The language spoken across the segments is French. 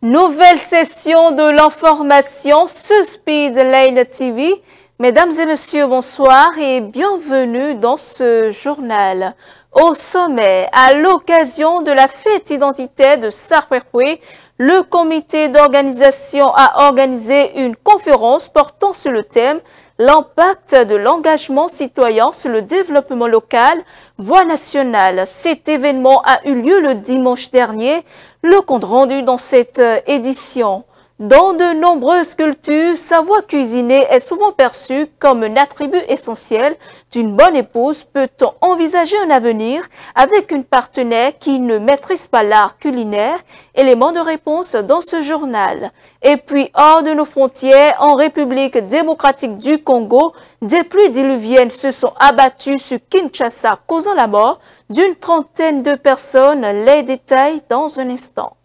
Nouvelle session de l'information sur Speed Lane TV. Mesdames et messieurs, bonsoir et bienvenue dans ce journal. Au sommet, à l'occasion de la fête identitaire de Sarkwekwe, le comité d'organisation a organisé une conférence portant sur le thème « L'impact de l'engagement citoyen sur le développement local, voie nationale ». Cet événement a eu lieu le dimanche dernier. Le compte rendu dans cette édition. Dans de nombreuses cultures, sa voix cuisinée est souvent perçue comme un attribut essentiel d'une bonne épouse. Peut-on envisager un avenir avec une partenaire qui ne maîtrise pas l'art culinaire? Élément de réponse dans ce journal. Et puis, hors de nos frontières, en République démocratique du Congo, des pluies diluviennes se sont abattues sur Kinshasa, causant la mort d'une trentaine de personnes. Les détails dans un instant.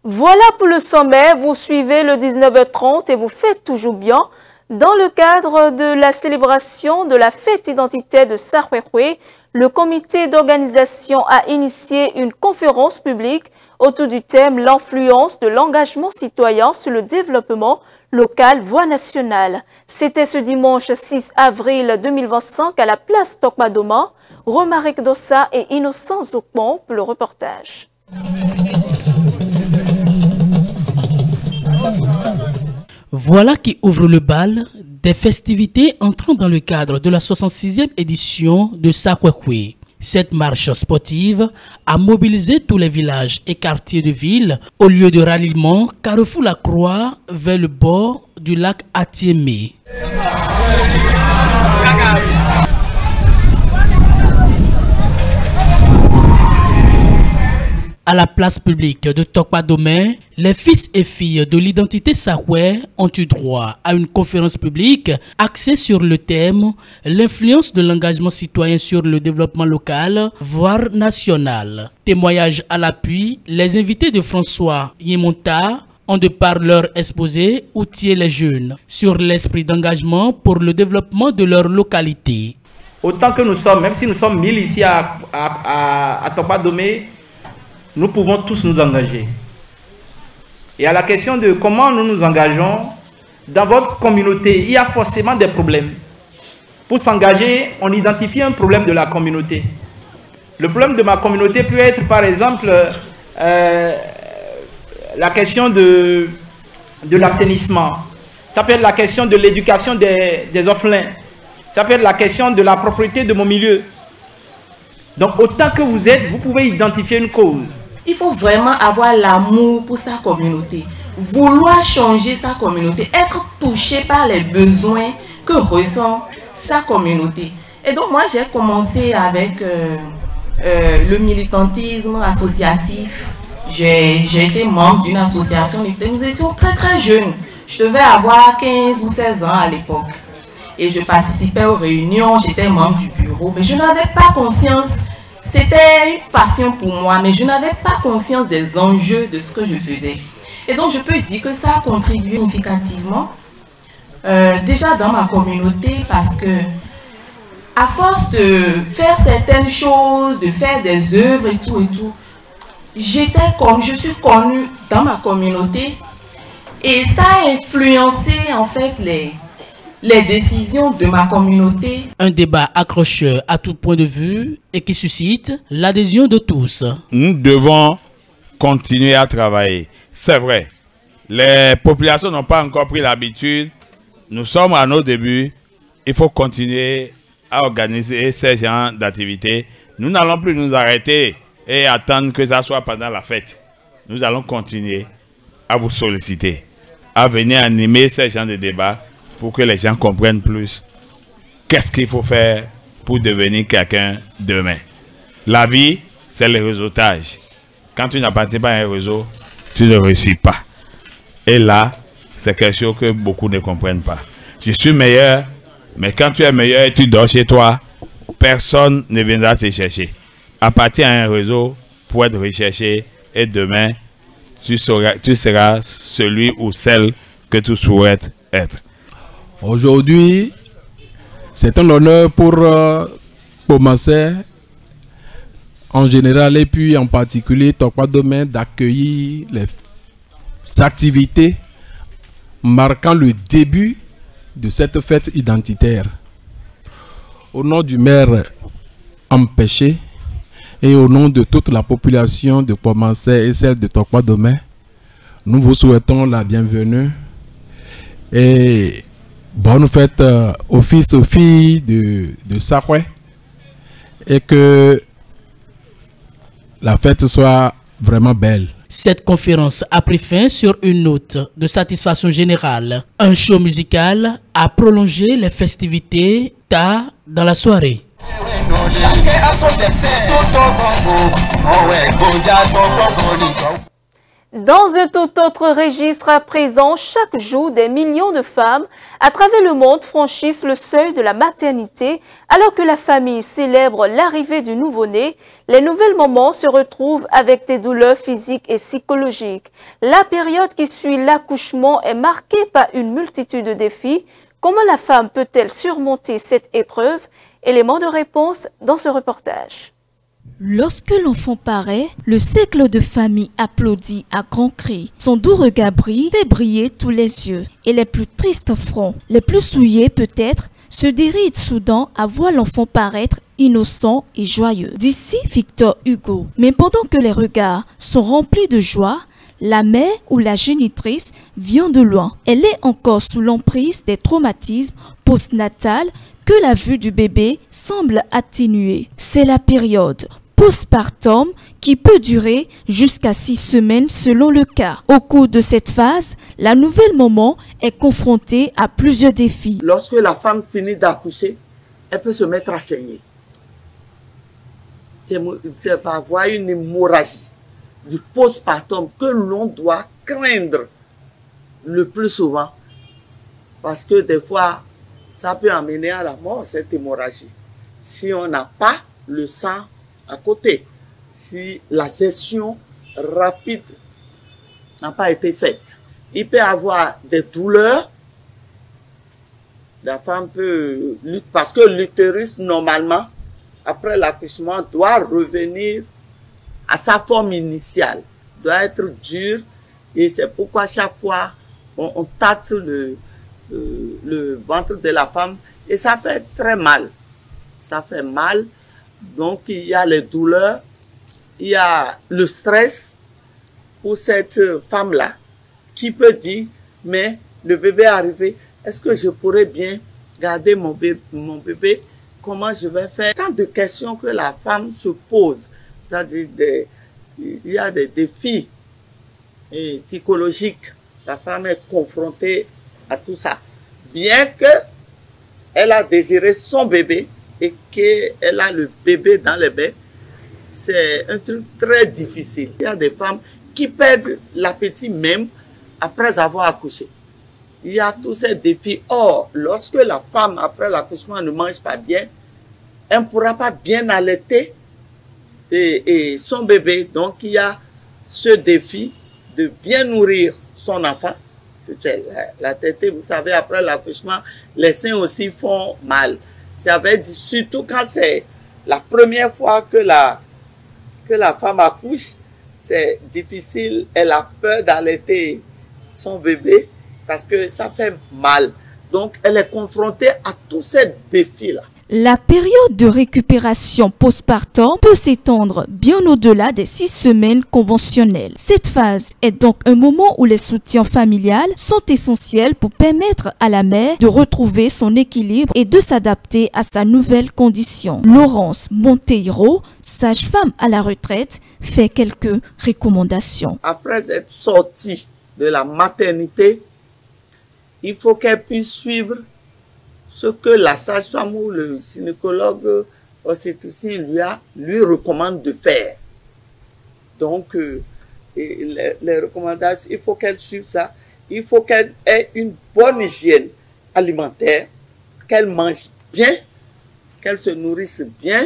Voilà pour le sommet, vous suivez le 19h30 et vous faites toujours bien. Dans le cadre de la célébration de la fête identitaire de Sarkwekwe, le comité d'organisation a initié une conférence publique autour du thème « L'influence de l'engagement citoyen sur le développement local, voie nationale ». C'était ce dimanche 6 avril 2025 à la place Tokmadoma. Romaric Dossa et Innocent Zokpon pour le reportage. Voilà qui ouvre le bal des festivités entrant dans le cadre de la 66e édition de Sarkwekwe. Cette marche sportive a mobilisé tous les villages et quartiers de ville au lieu de ralliement Carrefour La Croix vers le bord du lac Atiémé. À la place publique de Tokpadome, les fils et filles de l'identité Sarkwé ont eu droit à une conférence publique axée sur le thème « L'influence de l'engagement citoyen sur le développement local, voire national ». Témoignage à l'appui, les invités de François Yemonta ont de par leur exposé outillé les jeunes sur l'esprit d'engagement pour le développement de leur localité. Autant que nous sommes, même si nous sommes 1000 ici à Tokpadome, nous pouvons tous nous engager. Et à la question de comment nous nous engageons, dans votre communauté, il y a forcément des problèmes. Pour s'engager, on identifie un problème de la communauté. Le problème de ma communauté peut être, par exemple, la question de l'assainissement. Ça peut être la question de l'éducation des orphelins. Ça peut être la question de la propriété de mon milieu. Donc, autant que vous êtes, vous pouvez identifier une cause. Il faut vraiment avoir l'amour pour sa communauté, vouloir changer sa communauté, être touché par les besoins que ressent sa communauté. Et donc, moi, j'ai commencé avec le militantisme associatif. J'ai été membre d'une association, nous étions très très jeunes. Je devais avoir 15 ou 16 ans à l'époque. Et je participais aux réunions, j'étais membre du bureau, mais je n'avais pas conscience, c'était une passion pour moi, mais je n'avais pas conscience des enjeux de ce que je faisais. Et donc je peux dire que ça a contribué significativement, déjà dans ma communauté, parce que à force de faire certaines choses, de faire des œuvres et tout, je suis connue dans ma communauté, et ça a influencé en fait les décisions de ma communauté. Un débat accrocheur à tout point de vue et qui suscite l'adhésion de tous. Nous devons continuer à travailler. C'est vrai, les populations n'ont pas encore pris l'habitude. Nous sommes à nos débuts. Il faut continuer à organiser ces genres d'activités. Nous n'allons plus nous arrêter et attendre que ça soit pendant la fête. Nous allons continuer à vous solliciter, à venir animer ces genres de débats pour que les gens comprennent plus qu'est-ce qu'il faut faire pour devenir quelqu'un demain. La vie, c'est le réseautage. Quand tu n'appartiens pas à un réseau, tu ne réussis pas. Et là, c'est quelque chose que beaucoup ne comprennent pas. Je suis meilleur, mais quand tu es meilleur et tu dors chez toi, personne ne viendra te chercher. Appartiens à un réseau pour être recherché et demain, tu seras celui ou celle que tu souhaites être. Aujourd'hui, c'est un honneur pour commençait en général et puis en particulier Tokpa Domaine d'accueillir les activités marquant le début de cette fête identitaire. Au nom du maire empêché et au nom de toute la population de Pomancé et celle de Tokpa Domaine, nous vous souhaitons la bienvenue et bonne fête aux fils aux filles de Sakwe et que la fête soit vraiment belle. Cette conférence a pris fin sur une note de satisfaction générale. Un show musical a prolongé les festivités tard dans la soirée. Dans un tout autre registre à présent, chaque jour, des millions de femmes à travers le monde franchissent le seuil de la maternité. Alors que la famille célèbre l'arrivée du nouveau-né, les nouvelles mamans se retrouvent avec des douleurs physiques et psychologiques. La période qui suit l'accouchement est marquée par une multitude de défis. Comment la femme peut-elle surmonter cette épreuve? Élément de réponse dans ce reportage. Lorsque l'enfant paraît, le cercle de famille applaudit à grands cris. Son doux regard brille, fait briller tous les yeux. Et les plus tristes fronts, les plus souillés peut-être, se dérident soudain à voir l'enfant paraître innocent et joyeux. D'ici Victor Hugo. Mais pendant que les regards sont remplis de joie, la mère ou la génitrice vient de loin. Elle est encore sous l'emprise des traumatismes postnatals que la vue du bébé semble atténuer. C'est la période postpartum qui peut durer jusqu'à 6 semaines selon le cas. Au cours de cette phase, la nouvelle maman est confrontée à plusieurs défis. Lorsque la femme finit d'accoucher, elle peut se mettre à saigner. C'est par avoir une hémorragie du postpartum que l'on doit craindre le plus souvent. Parce que des fois, ça peut amener à la mort, cette hémorragie. Si on n'a pas le sang à côté, si la gestion rapide n'a pas été faite. Il peut y avoir des douleurs. La femme peut, parce que l'utérus, normalement, après l'accouchement, doit revenir à sa forme initiale, doit être dur. Et c'est pourquoi chaque fois, on tâte le ventre de la femme et ça fait très mal. Ça fait mal. Donc, il y a les douleurs, il y a le stress pour cette femme-là qui peut dire, mais le bébé est arrivé, est-ce que je pourrais bien garder mon bébé? Comment je vais faire? Tant de questions que la femme se pose. C'est-à-dire, il y a des défis psychologiques. La femme est confrontée à tout ça. Bien qu'elle a désiré son bébé et qu'elle a le bébé dans les bains, c'est un truc très difficile. Il y a des femmes qui perdent l'appétit même après avoir accouché. Il y a tous ces défis. Or, lorsque la femme, après l'accouchement, ne mange pas bien, elle ne pourra pas bien allaiter et son bébé. Donc, il y a ce défi de bien nourrir son enfant. C'était la tétée, vous savez, après l'accouchement, les seins aussi font mal. Ça veut dire, surtout quand c'est la première fois que la femme accouche, c'est difficile. Elle a peur d'allaiter son bébé parce que ça fait mal. Donc, elle est confrontée à tous ces défis-là. La période de récupération postpartum peut s'étendre bien au-delà des 6 semaines conventionnelles. Cette phase est donc un moment où les soutiens familiales sont essentiels pour permettre à la mère de retrouver son équilibre et de s'adapter à sa nouvelle condition. Laurence Monteiro, sage-femme à la retraite, fait quelques recommandations. Après être sortie de la maternité, il faut qu'elle puisse suivre ce que la sage-femme ou le gynécologue obstétricien lui recommande de faire. Donc, les recommandations, il faut qu'elle suive ça. Il faut qu'elle ait une bonne hygiène alimentaire, qu'elle mange bien, qu'elle se nourrisse bien.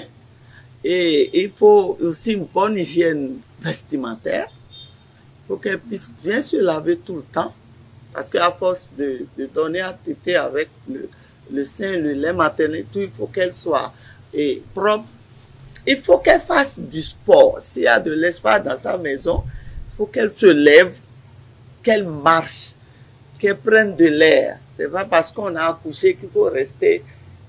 Et il faut aussi une bonne hygiène vestimentaire. Il faut qu'elle puisse bien se laver tout le temps. Parce qu'à force de donner à téter avec le sein, le lait maternel, tout, il faut qu'elle soit et propre, il faut qu'elle fasse du sport. S'il y a de l'espace dans sa maison, il faut qu'elle se lève, qu'elle marche, qu'elle prenne de l'air. C'est pas parce qu'on a accouché qu'il faut rester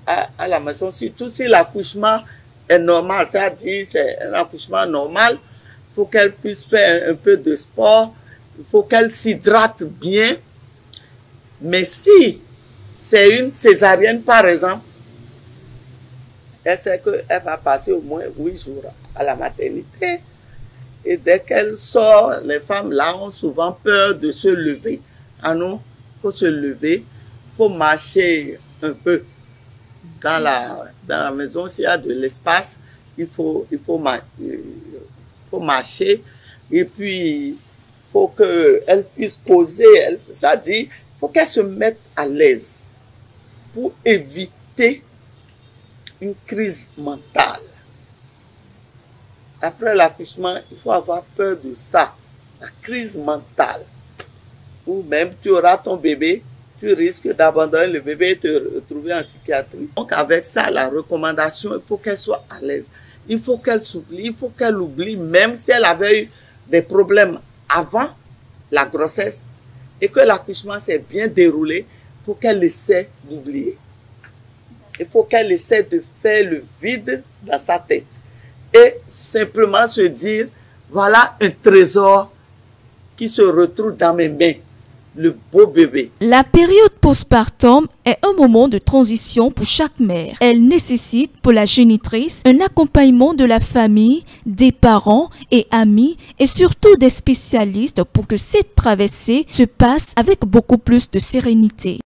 à la maison, surtout si l'accouchement est normal, c'est-à-dire c'est un accouchement normal, il faut qu'elle puisse faire un peu de sport, il faut qu'elle s'hydrate bien. Mais si c'est une césarienne par exemple, elle sait qu'elle va passer au moins 8 jours à la maternité. Et dès qu'elle sort, les femmes là ont souvent peur de se lever. Ah non, il faut se lever, il faut marcher un peu. Dans la maison, s'il y a de l'espace, il faut marcher. Et puis, il faut qu'elle puisse causer. C'est-à-dire, il faut qu'elle se mette à l'aise pour éviter une crise mentale. Après l'accouchement, il faut avoir peur de ça, la crise mentale. Ou même tu auras ton bébé, tu risques d'abandonner le bébé et te retrouver en psychiatrie. Donc avec ça, la recommandation, il faut qu'elle soit à l'aise. Il faut qu'elle s'oublie, il faut qu'elle oublie, même si elle avait eu des problèmes avant la grossesse et que l'accouchement s'est bien déroulé, il faut qu'elle essaie d'oublier. Il faut qu'elle essaie de faire le vide dans sa tête et simplement se dire, voilà un trésor qui se retrouve dans mes mains. Le beau bébé. La période postpartum est un moment de transition pour chaque mère. Elle nécessite pour la génitrice un accompagnement de la famille, des parents et amis et surtout des spécialistes pour que cette traversée se passe avec beaucoup plus de sérénité.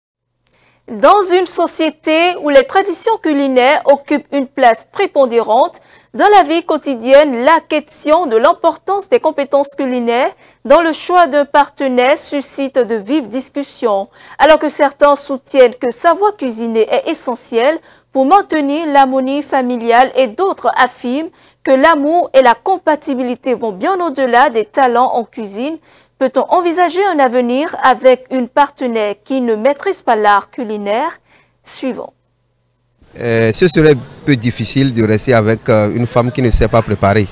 Dans une société où les traditions culinaires occupent une place prépondérante, dans la vie quotidienne, la question de l'importance des compétences culinaires dans le choix d'un partenaire suscite de vives discussions, alors que certains soutiennent que savoir cuisiner est essentiel pour maintenir l'harmonie familiale et d'autres affirment que l'amour et la compatibilité vont bien au-delà des talents en cuisine. Peut-on envisager un avenir avec une partenaire qui ne maîtrise pas l'art culinaire? Suivons. Ce serait un peu difficile de rester avec une femme qui ne sait pas préparer.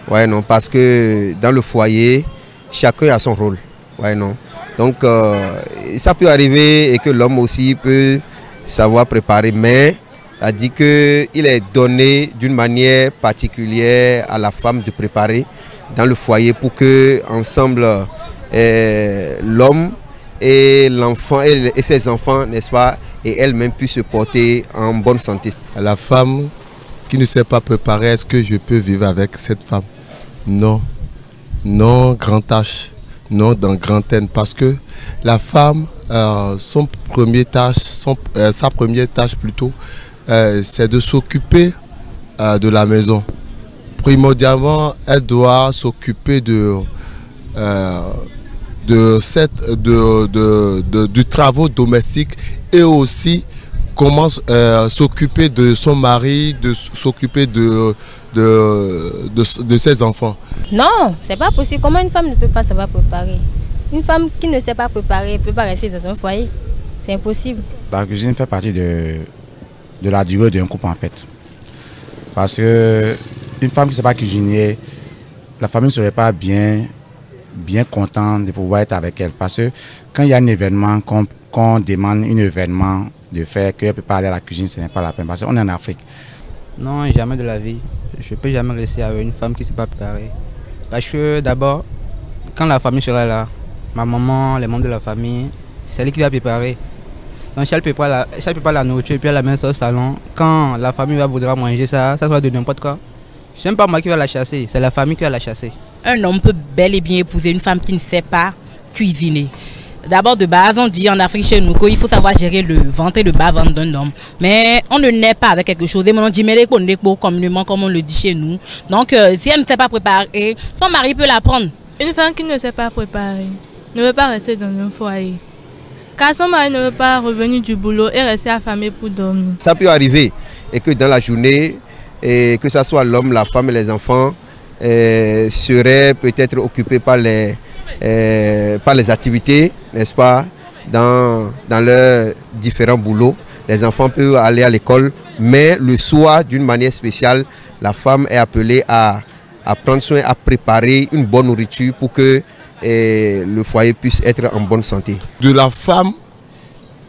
Ouais, non, parce que dans le foyer, chacun a son rôle. Ouais, non. Donc, ça peut arriver et que l'homme aussi peut savoir préparer, mais ça dit qu'il est donné d'une manière particulière à la femme de préparer dans le foyer pour que ensemble l'homme et l'enfant et ses enfants, n'est-ce pas, et elle-même puisse se porter en bonne santé. La femme qui ne sait pas préparer, est-ce que je peux vivre avec cette femme? Non. Non, grand H. Non, dans grand N. Parce que la femme, sa première tâche plutôt, c'est de s'occuper de la maison. Primordialement, elle doit s'occuper du travail domestique et aussi comment s'occuper de son mari, de s'occuper de ses enfants. Non, c'est pas possible. Comment une femme ne peut pas savoir préparer? Une femme qui ne sait pas préparer ne peut pas rester dans un foyer. C'est impossible. La cuisine fait partie de la durée d'un couple en fait. Parce que une femme qui ne sait pas cuisiner, la famille ne serait pas bien contente de pouvoir être avec elle. Parce que quand il y a un événement, qu'on demande un événement de faire, qu'elle ne peut pas aller à la cuisine, ce n'est pas la peine. Parce qu'on est en Afrique. Non, jamais de la vie. Je ne peux jamais rester avec une femme qui ne sait pas préparer. Parce que d'abord, quand la famille sera là, ma maman, les membres de la famille, c'est elle qui va préparer. Donc si elle prépare la nourriture et puis elle la met au salon, quand la famille voudra manger ça sera de n'importe quoi. Ce n'est pas moi qui vais la chasser, c'est la famille qui va la chasser. Un homme peut bel et bien épouser une femme qui ne sait pas cuisiner. D'abord, de base, on dit en Afrique chez nous qu'il faut savoir gérer le ventre et le bas-ventre d'un homme. Mais on ne naît pas avec quelque chose. Et on dit, mais les communément, comme on le dit chez nous. Donc, si elle ne sait pas préparer, son mari peut l'apprendre. Une femme qui ne sait pas préparer ne veut pas rester dans un foyer. Car son mari ne veut pas revenir du boulot et rester affamé pour dormir. Ça peut arriver et que dans la journée, et que ce soit l'homme, la femme et les enfants, seraient peut-être occupés par les activités, n'est-ce pas, dans leurs différents boulots. Les enfants peuvent aller à l'école Mais le soir, d'une manière spéciale, la femme est appelée à prendre soin, à préparer une bonne nourriture pour que le foyer puisse être en bonne santé. De la femme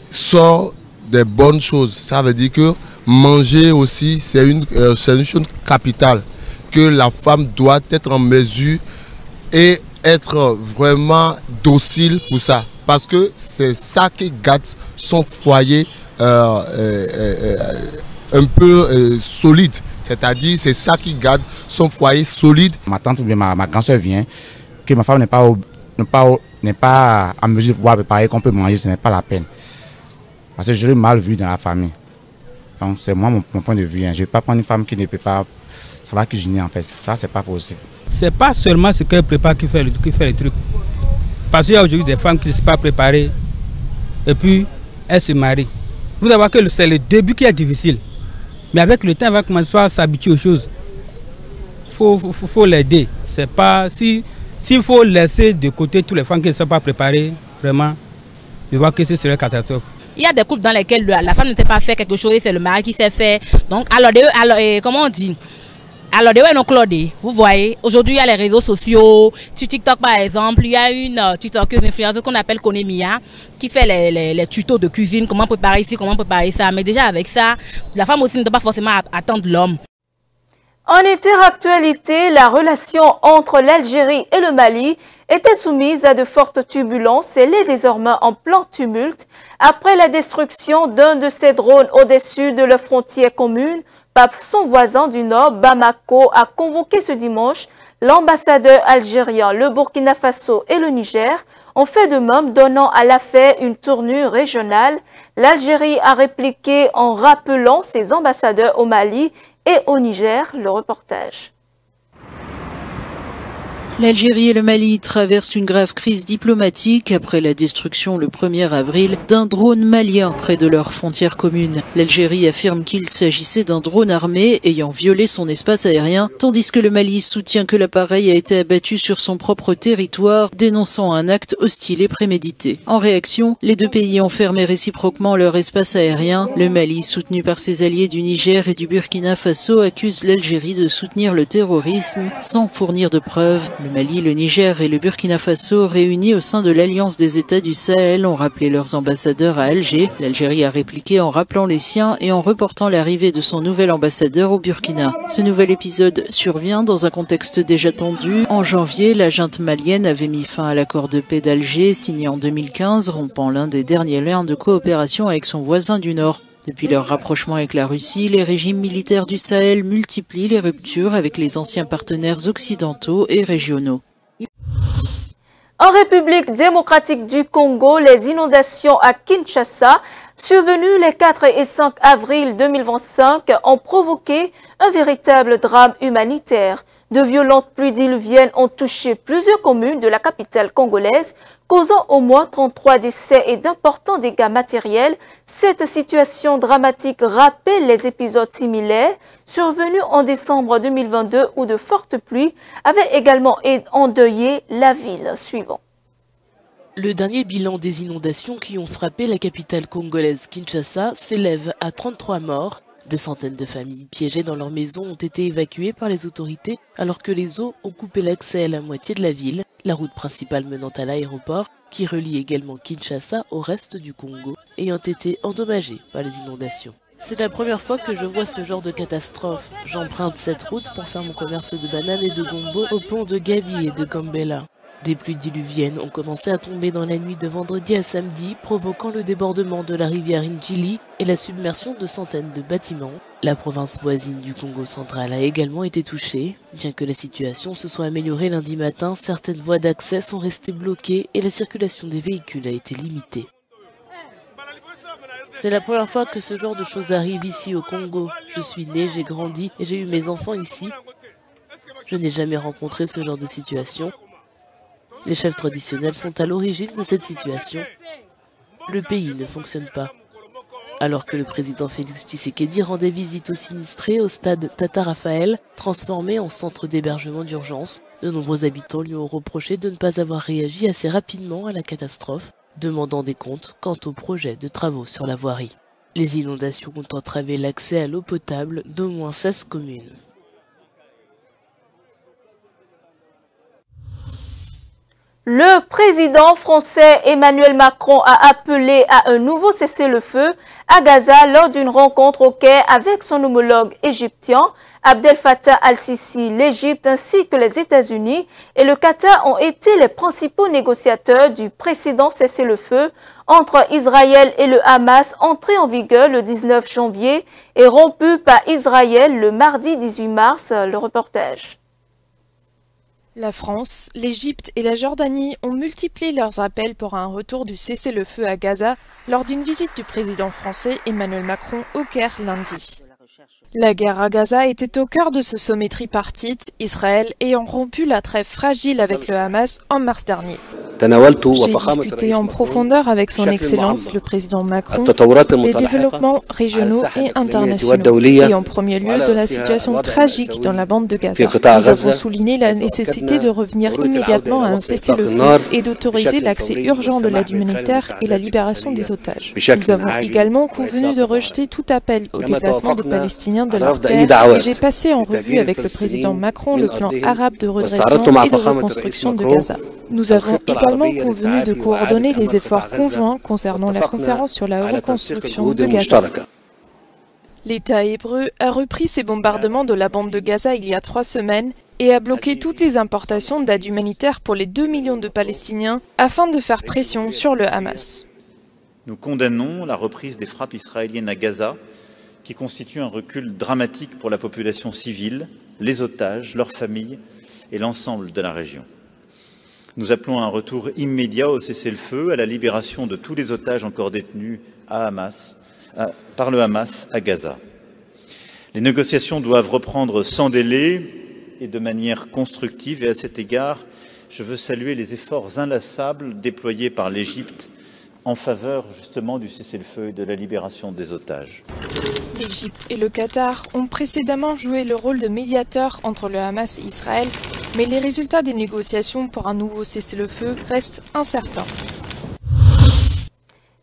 sort des bonnes choses. Ça veut dire que manger aussi, c'est une chose capitale. Que la femme doit être en mesure et être vraiment docile pour ça. Parce que c'est ça qui gâte son foyer un peu solide. C'est-à-dire c'est ça qui garde son foyer solide. Ma tante ou bien ma grand-soeur vient, que ma femme n'est pas en mesure de pouvoir préparer qu'on peut manger, ce n'est pas la peine. Parce que je l'ai mal vu dans la famille. Donc c'est moi mon point de vue. Je ne vais pas prendre une femme qui ne peut pas savoir cuisiner en fait. Ça, c'est pas possible. C'est pas seulement ce qu'elle prépare qui fait le truc. Parce qu'il y a aujourd'hui des femmes qui ne sont pas préparées et puis elles se marient. Vous allez voir que c'est le début qui est difficile. Mais avec le temps, elle va commencer à s'habituer aux choses. Faut l'aider. C'est pas s'il faut laisser de côté toutes les femmes qui ne sont pas préparées, vraiment, je vois que ce serait une catastrophe. Il y a des couples dans lesquels la femme ne sait pas faire quelque chose et c'est le mari qui sait faire. Donc, comment on dit? Alors, vous voyez, aujourd'hui, il y a les réseaux sociaux. Sur TikTok, par exemple, il y a une TikTokeuse influenceuse qu'on appelle Konemia qui fait les tutos de cuisine, comment préparer ici, comment préparer ça. Mais déjà, avec ça, la femme aussi ne doit pas forcément attendre l'homme. En interactualité, la relation entre l'Algérie et le Mali était soumise à de fortes turbulences et elle est désormais en plein tumulte après la destruction d'un de ses drones au-dessus de la frontière commune par son voisin du Nord, Bamako, a convoqué ce dimanche l'ambassadeur algérien. Le Burkina Faso et le Niger ont fait de même, donnant à l'affaire une tournure régionale. L'Algérie a répliqué en rappelant ses ambassadeurs au Mali et au Niger. Le reportage. L'Algérie et le Mali traversent une grave crise diplomatique après la destruction le 1er avril d'un drone malien près de leur frontière commune. L'Algérie affirme qu'il s'agissait d'un drone armé ayant violé son espace aérien, tandis que le Mali soutient que l'appareil a été abattu sur son propre territoire, dénonçant un acte hostile et prémédité. En réaction, les deux pays ont fermé réciproquement leur espace aérien. Le Mali, soutenu par ses alliés du Niger et du Burkina Faso, accuse l'Algérie de soutenir le terrorisme sans fournir de preuves. Le Mali, le Niger et le Burkina Faso, réunis au sein de l'Alliance des États du Sahel, ont rappelé leurs ambassadeurs à Alger. L'Algérie a répliqué en rappelant les siens et en reportant l'arrivée de son nouvel ambassadeur au Burkina. Ce nouvel épisode survient dans un contexte déjà tendu. En janvier, la junte malienne avait mis fin à l'accord de paix d'Alger, signé en 2015, rompant l'un des derniers liens de coopération avec son voisin du Nord. Depuis leur rapprochement avec la Russie, les régimes militaires du Sahel multiplient les ruptures avec les anciens partenaires occidentaux et régionaux. En République démocratique du Congo, les inondations à Kinshasa, survenues les 4 et 5 avril 2025, ont provoqué un véritable drame humanitaire. De violentes pluies diluviennes ont touché plusieurs communes de la capitale congolaise, causant au moins 33 décès et d'importants dégâts matériels. Cette situation dramatique rappelle les épisodes similaires survenus en décembre 2022 où de fortes pluies avaient également endeuillé la ville. Suivant. Le dernier bilan des inondations qui ont frappé la capitale congolaise Kinshasa s'élève à 33 morts. Des centaines de familles piégées dans leurs maisons ont été évacuées par les autorités alors que les eaux ont coupé l'accès à la moitié de la ville, la route principale menant à l'aéroport, qui relie également Kinshasa au reste du Congo, ayant été endommagée par les inondations. C'est la première fois que je vois ce genre de catastrophe. J'emprunte cette route pour faire mon commerce de bananes et de gombo au pont de Gabi et de Gambela. Des pluies diluviennes ont commencé à tomber dans la nuit de vendredi à samedi, provoquant le débordement de la rivière Njili et la submersion de centaines de bâtiments. La province voisine du Congo central a également été touchée. Bien que la situation se soit améliorée lundi matin, certaines voies d'accès sont restées bloquées et la circulation des véhicules a été limitée. C'est la première fois que ce genre de choses arrive ici au Congo. Je suis né, j'ai grandi et j'ai eu mes enfants ici. Je n'ai jamais rencontré ce genre de situation. Les chefs traditionnels sont à l'origine de cette situation. Le pays ne fonctionne pas. Alors que le président Félix Tshisekedi rendait visite aux sinistrés au stade Tata Raphaël, transformé en centre d'hébergement d'urgence, de nombreux habitants lui ont reproché de ne pas avoir réagi assez rapidement à la catastrophe, demandant des comptes quant au projet de travaux sur la voirie. Les inondations ont entravé l'accès à l'eau potable d'au moins 16 communes. Le président français Emmanuel Macron a appelé à un nouveau cessez-le-feu à Gaza lors d'une rencontre au Caire avec son homologue égyptien Abdel Fattah al-Sisi. L'Égypte ainsi que les États-Unis et le Qatar ont été les principaux négociateurs du précédent cessez-le-feu entre Israël et le Hamas, entré en vigueur le 19 janvier et rompu par Israël le mardi 18 mars. Le reportage. La France, l'Égypte et la Jordanie ont multiplié leurs appels pour un retour du cessez-le-feu à Gaza lors d'une visite du président français Emmanuel Macron au Caire lundi. La guerre à Gaza était au cœur de ce sommet tripartite, Israël ayant rompu la trêve fragile avec le Hamas en mars dernier. J'ai discuté en profondeur avec son Excellence, le président Macron, des développements régionaux et internationaux, et en premier lieu de la situation tragique dans la bande de Gaza. Nous avons souligné la nécessité de revenir immédiatement à un cessez-le-feu et d'autoriser l'accès urgent de l'aide humanitaire et la libération des otages. Nous avons également convenu de rejeter tout appel au déplacement de Palestiniens de leur terre, et j'ai passé en revue avec le président Macron le plan arabe de redressement et de reconstruction de Gaza. Nous avons également convenu de coordonner les efforts conjoints concernant la conférence sur la reconstruction de Gaza. L'État hébreu a repris ses bombardements de la bande de Gaza il y a 3 semaines et a bloqué toutes les importations d'aide humanitaire pour les 2 millions de Palestiniens afin de faire pression sur le Hamas. Nous condamnons la reprise des frappes israéliennes à Gaza, qui constitue un recul dramatique pour la population civile, les otages, leurs familles et l'ensemble de la région. Nous appelons à un retour immédiat au cessez-le-feu, à la libération de tous les otages encore détenus par le Hamas à Gaza. Les négociations doivent reprendre sans délai et de manière constructive, et à cet égard, je veux saluer les efforts inlassables déployés par l'Égypte en faveur justement du cessez-le-feu et de la libération des otages. L'Égypte et le Qatar ont précédemment joué le rôle de médiateur entre le Hamas et Israël, mais les résultats des négociations pour un nouveau cessez-le-feu restent incertains.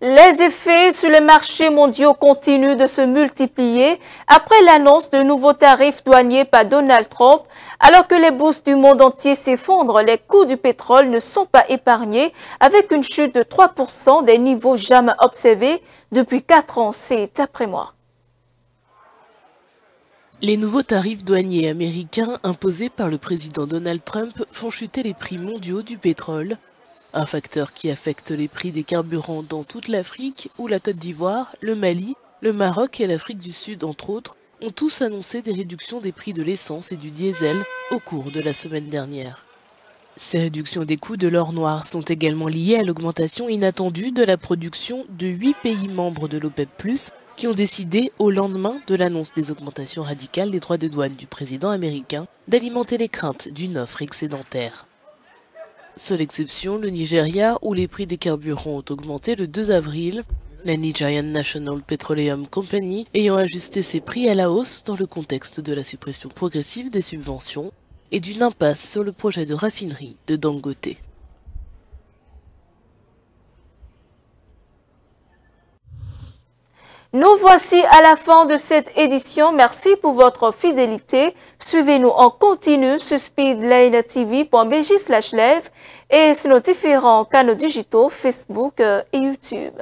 Les effets sur les marchés mondiaux continuent de se multiplier après l'annonce de nouveaux tarifs douaniers par Donald Trump. Alors que les bourses du monde entier s'effondrent, les coûts du pétrole ne sont pas épargnés avec une chute de 3% des niveaux jamais observés depuis 4 ans. C'est après moi. Les nouveaux tarifs douaniers américains imposés par le président Donald Trump font chuter les prix mondiaux du pétrole. Un facteur qui affecte les prix des carburants dans toute l'Afrique où la Côte d'Ivoire, le Mali, le Maroc et l'Afrique du Sud, entre autres, ont tous annoncé des réductions des prix de l'essence et du diesel au cours de la semaine dernière. Ces réductions des coûts de l'or noir sont également liées à l'augmentation inattendue de la production de 8 pays membres de l'OPEP+, qui ont décidé, au lendemain de l'annonce des augmentations radicales des droits de douane du président américain, d'alimenter les craintes d'une offre excédentaire. Seule exception, le Nigeria, où les prix des carburants ont augmenté le 2 avril, la Nigerian National Petroleum Company ayant ajusté ses prix à la hausse dans le contexte de la suppression progressive des subventions et d'une impasse sur le projet de raffinerie de Dangote. Nous voici à la fin de cette édition. Merci pour votre fidélité. Suivez-nous en continu sur speedlinetv.bj/live et sur nos différents canaux digitaux Facebook et YouTube.